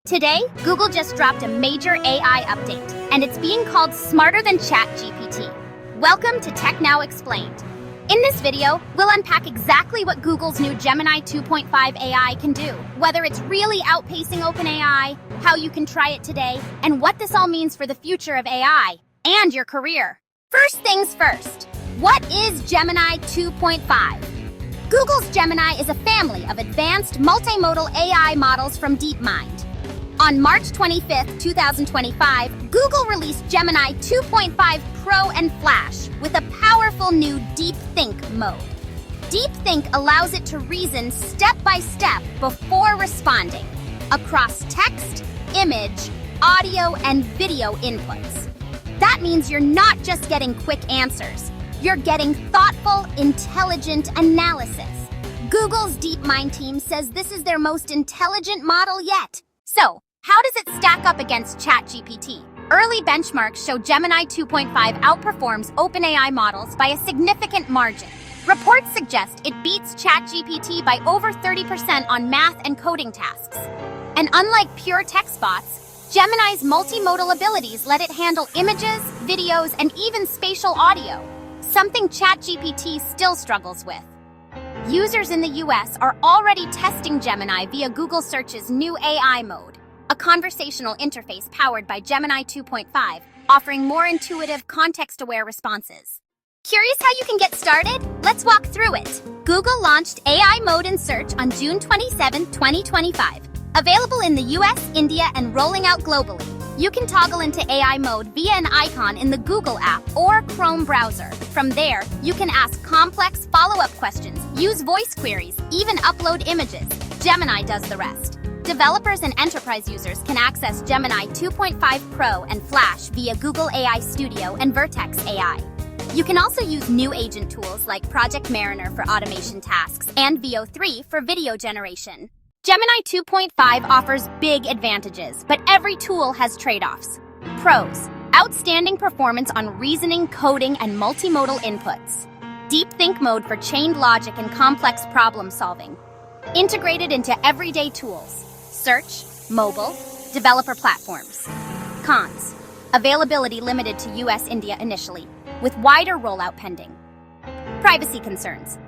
Today, Google just dropped a major AI update, and it's being called smarter than ChatGPT. Welcome to TechNow Explained. In this video, we'll unpack exactly what Google's new Gemini 2.5 AI can do, whether it's really outpacing OpenAI, how you can try it today, and what this all means for the future of AI and your career. First things first, what is Gemini 2.5? Google's Gemini is a family of advanced multimodal AI models from DeepMind. On March 25, 2025, Google released Gemini 2.5 Pro and Flash with a powerful new Deep Think mode. Deep Think allows it to reason step by step before responding across text, image, audio, and video inputs. That means you're not just getting quick answers, you're getting thoughtful, intelligent analysis. Google's DeepMind team says this is their most intelligent model yet. So, how does it stack up against ChatGPT? Early benchmarks show Gemini 2.5 outperforms OpenAI models by a significant margin. Reports suggest it beats ChatGPT by over 30% on math and coding tasks. And unlike pure text bots, Gemini's multimodal abilities let it handle images, videos, and even spatial audio, something ChatGPT still struggles with. Users in the US are already testing Gemini via Google Search's new AI mode, a conversational interface powered by Gemini 2.5, offering more intuitive, context-aware responses. Curious how you can get started? Let's walk through it. Google launched AI mode in search on June 27, 2025. Available in the US, India, and rolling out globally. You can toggle into AI mode via an icon in the Google app or Chrome browser. From there, you can ask complex follow-up questions, use voice queries, even upload images. Gemini does the rest. Developers and enterprise users can access Gemini 2.5 Pro and Flash via Google AI Studio and Vertex AI. You can also use new agent tools like Project Mariner for automation tasks and VO3 for video generation. Gemini 2.5 offers big advantages, but every tool has trade-offs. Pros: outstanding performance on reasoning, coding, and multimodal inputs. Deep Think mode for chained logic and complex problem solving. Integrated into everyday tools. Search, mobile, developer platforms. Cons: availability limited to US, India initially, with wider rollout pending. Privacy concerns.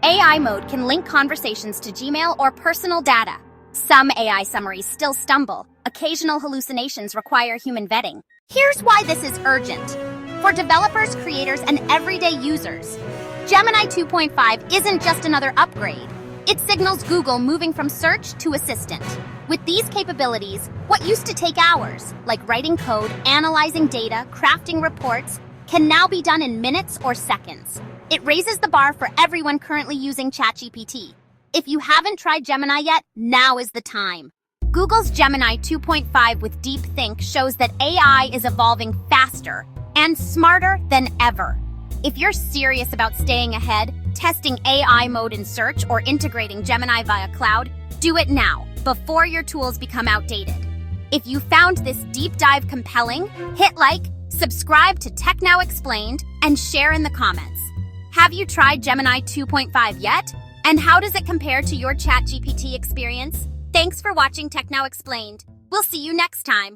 AI mode can link conversations to Gmail or personal data. Some AI summaries still stumble. Occasional hallucinations require human vetting. Here's why this is urgent. For developers, creators, and everyday users, Gemini 2.5 isn't just another upgrade. It signals Google moving from search to assistant. With these capabilities, what used to take hours, like writing code, analyzing data, crafting reports, can now be done in minutes or seconds. It raises the bar for everyone currently using ChatGPT. If you haven't tried Gemini yet, now is the time. Google's Gemini 2.5 with Deep Think shows that AI is evolving faster and smarter than ever. If you're serious about staying ahead, testing AI mode in search, or integrating Gemini via cloud, do it now, before your tools become outdated. If you found this deep dive compelling, hit like, subscribe to TechNow Explained, and share in the comments. Have you tried Gemini 2.5 yet? And how does it compare to your ChatGPT experience? Thanks for watching TechNow Explained. We'll see you next time.